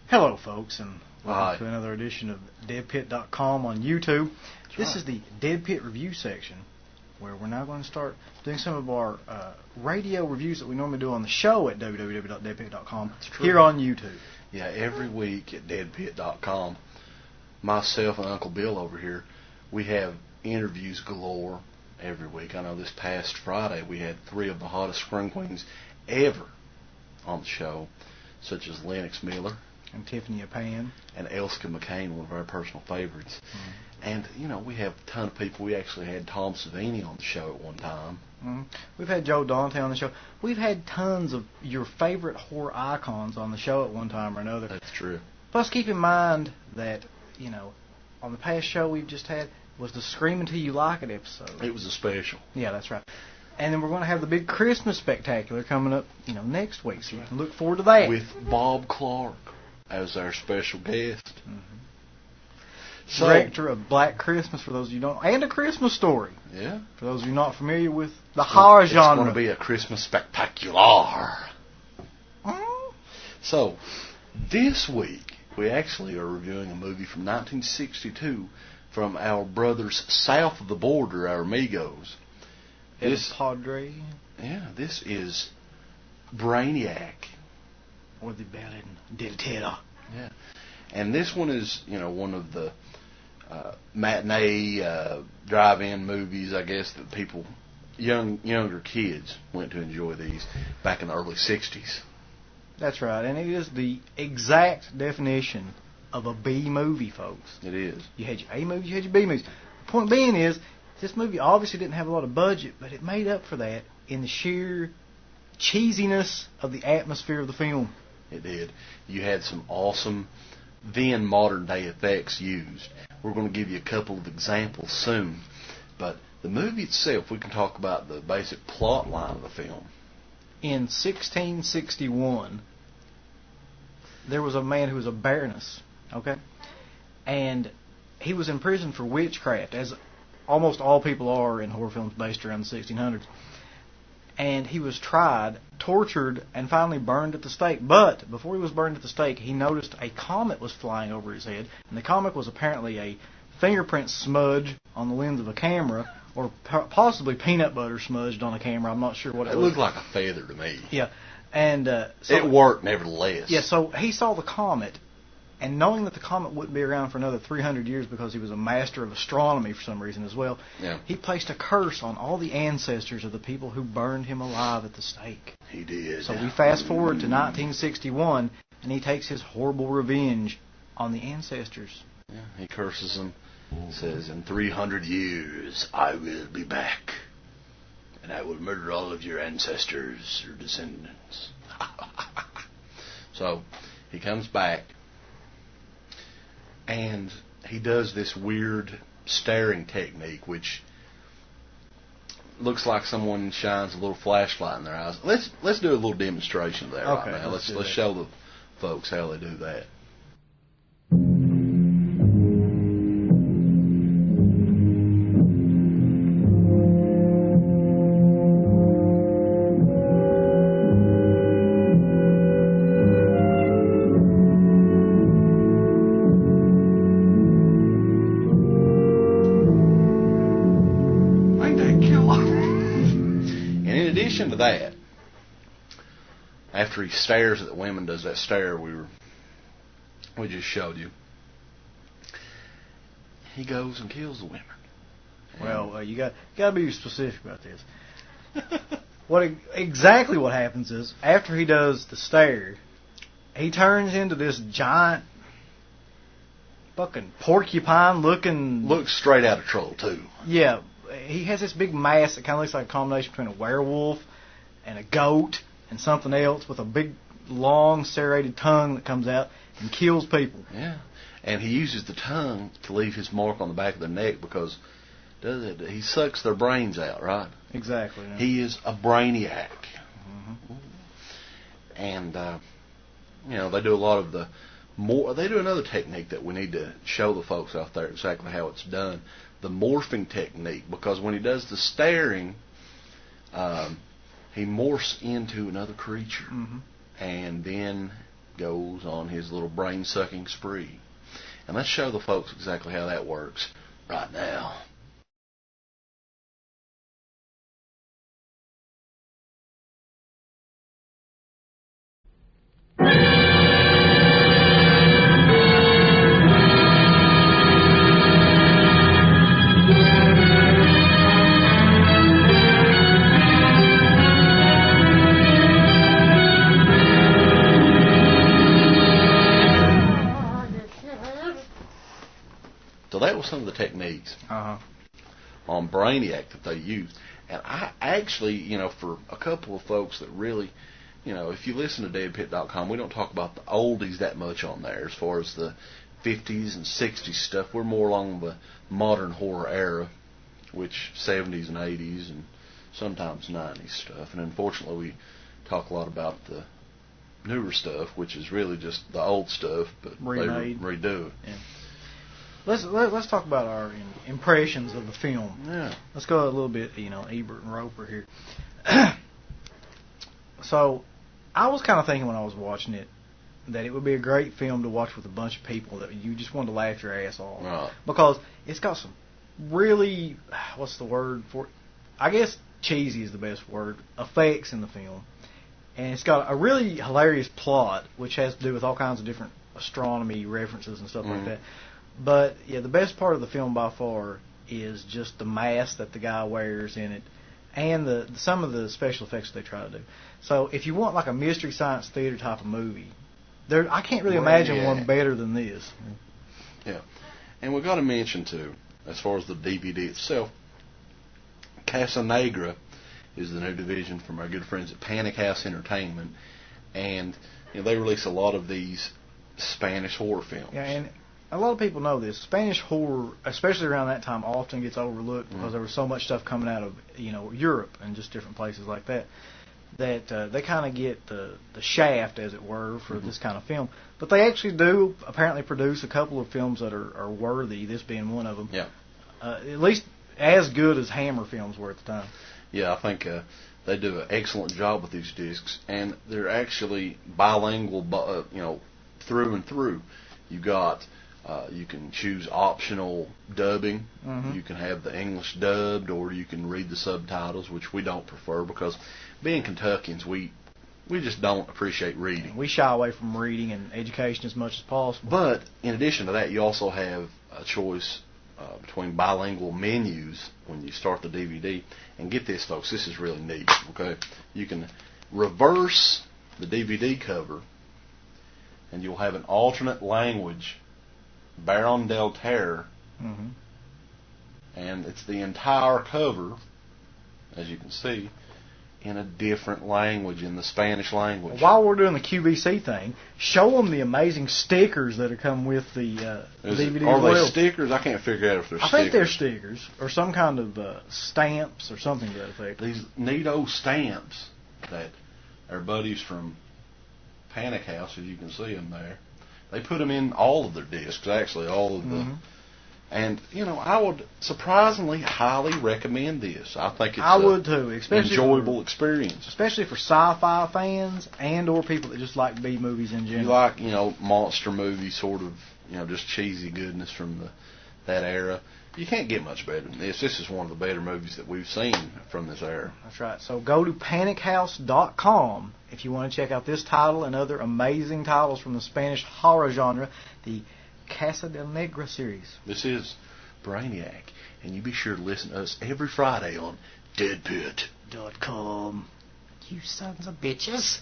Hello, folks, and welcome to another edition of DEADPIT.com on YouTube. This is the Dead Pit review section, where we're now going to start doing some of our radio reviews that we normally do on the show at www.deadpit.com here on YouTube. Yeah, every week at DEADPIT.com, myself and Uncle Bill over here, we have interviews galore every week. I know this past Friday we had 3 of the hottest screen queens ever on the show, such as Lennox Miller and Tiffany Pan and Elska McCain, one of our personal favorites. And, you know, we have a ton of people. We actually had Tom Savini on the show at one time. We've had Joe Dante on the show. We've had tons of your favorite horror icons on the show at one time or another. That's true. Plus, keep in mind that, you know, on the past show we've just had was the Scream Until You Like It episode. It was a special. Yeah, that's right. And then we're going to have the big Christmas spectacular coming up, you know, next week. So you can look forward to that. With Bob Clark as our special guest. So, director of Black Christmas, for those of you who don't, and A Christmas Story. Yeah. For those of you not familiar with the horror genre. It's going to be a Christmas spectacular. So, this week, we actually are reviewing a movie from 1962 from our brothers south of the border, our amigos. This Padre. Yeah, this is Brainiac. Or the Berlin del Terror. Yeah. And this one is, you know, one of the matinee drive-in movies, I guess, that people, younger kids, went to enjoy these back in the early 60s. That's right, and it is the exact definition of a B movie, folks. It is. You had your A movies, you had your B movies. The point being is, this movie obviously didn't have a lot of budget, but it made up for that in the sheer cheesiness of the atmosphere of the film. It did. You had some awesome, then modern-day effects used. We're going to give you a couple of examples soon. But the movie itself, we can talk about the basic plot line of the film. In 1661, there was a man who was a baroness, okay? And he was in prison for witchcraft, as almost all people are in horror films based around the 1600s. And he was tried, tortured, and finally burned at the stake. But before he was burned at the stake, he noticed a comet was flying over his head. And the comet was apparently a fingerprint smudge on the lens of a camera, or possibly peanut butter smudged on a camera. I'm not sure what it was. It looked like a feather to me. Yeah. And so it worked nevertheless. Yeah, so he saw the comet, and knowing that the comet wouldn't be around for another 300 years because he was a master of astronomy for some reason as well, he placed a curse on all the ancestors of the people who burned him alive at the stake. He did. So we fast forward to 1961, and he takes his horrible revenge on the ancestors. Yeah, he curses them, says, "In 300 years I will be back, and I will murder all of your ancestors or descendants." So he comes back, and he does this weird staring technique, which looks like someone shines a little flashlight in their eyes. Let's do a little demonstration of that right now. Let's show the folks how they do that. To that, after he stares at the women, does that stare we just showed you, he goes and kills the women. Well, you got to be specific about this. Exactly what happens is, after he does the stare, he turns into this giant fucking porcupine looking. Looks straight out of Troll 2. Yeah. He has this big mass that kind of looks like a combination between a werewolf and a goat and something else, with a big, long, serrated tongue that comes out and kills people. Yeah, and he uses the tongue to leave his mark on the back of their neck because he sucks their brains out, right? Exactly. Yeah. He is a brainiac. And, you know, they do a lot of the they do another technique that we need to show the folks out there exactly how it's done. The morphing technique, because when he does the staring, he morphs into another creature, and then goes on his little brain-sucking spree. And let's show the folks exactly how that works right now. So that was some of the techniques on Brainiac that they used. And I actually, for a couple of folks that really, if you listen to DEADPIT.com, we don't talk about the oldies that much on there as far as the 50s and 60s stuff. We're more along the modern horror era, which 70s and 80s and sometimes 90s stuff. And unfortunately, we talk a lot about the newer stuff, which is really just the old stuff, but remade. They redo it. Yeah. Let's talk about our impressions of the film. Yeah. Let's go a little bit, Ebert and Roper here. So, I was kind of thinking when I was watching it that it would be a great film to watch with a bunch of people that you just wanted to laugh your ass off. Right. Because it's got some really, what's the word for it? I guess cheesy is the best word, effects in the film. And it's got a really hilarious plot, which has to do with all kinds of different astronomy references and stuff like that. But, yeah, the best part of the film by far is just the mask that the guy wears in it and some of the special effects they try to do. So if you want like a mystery science theater type of movie, I can't really imagine one better than this. Yeah. And we've got to mention, too, as far as the DVD itself, Casa Negra is the new division from our good friends at Panic House Entertainment. And they release a lot of these Spanish horror films. Yeah, and a lot of people know this. Spanish horror, especially around that time, often gets overlooked because there was so much stuff coming out of Europe and just different places like that. That they kind of get the shaft, as it were, for this kind of film. But they actually do apparently produce a couple of films that are worthy. This being one of them. Yeah. At least as good as Hammer films were at the time. Yeah, I think they do an excellent job with these discs, and they're actually bilingual, through and through. You can choose optional dubbing. You can have the English dubbed, or you can read the subtitles, which we don't prefer because, being Kentuckians, we just don't appreciate reading. We shy away from reading and education as much as possible. But in addition to that, you also have a choice between bilingual menus when you start the DVD. And get this, folks, this is really neat. Okay, you can reverse the DVD cover, and you'll have an alternate language. Baron del Terror, and it's the entire cover, as you can see, in a different language, in the Spanish language. While we're doing the QVC thing, show them the amazing stickers that are come with the DVD. Are they stickers? I can't figure out if they're stickers. I think they're stickers, or some kind of stamps, or something to that effect. These neato stamps that our buddies from Panic House, as you can see them there, they put them in all of their discs, actually, all of the... And, I would surprisingly highly recommend this. I think it's would too, especially enjoyable experience. Especially for sci-fi fans and or people that just like B movies in general. You like, monster movies, sort of, just cheesy goodness from that era. You can't get much better than this. This is one of the better movies that we've seen from this era. That's right. So go to PanicHouse.com if you want to check out this title and other amazing titles from the Spanish horror genre, the Casa del Negra series. This is Brainiac, and you be sure to listen to us every Friday on DEADPIT.com. You sons of bitches.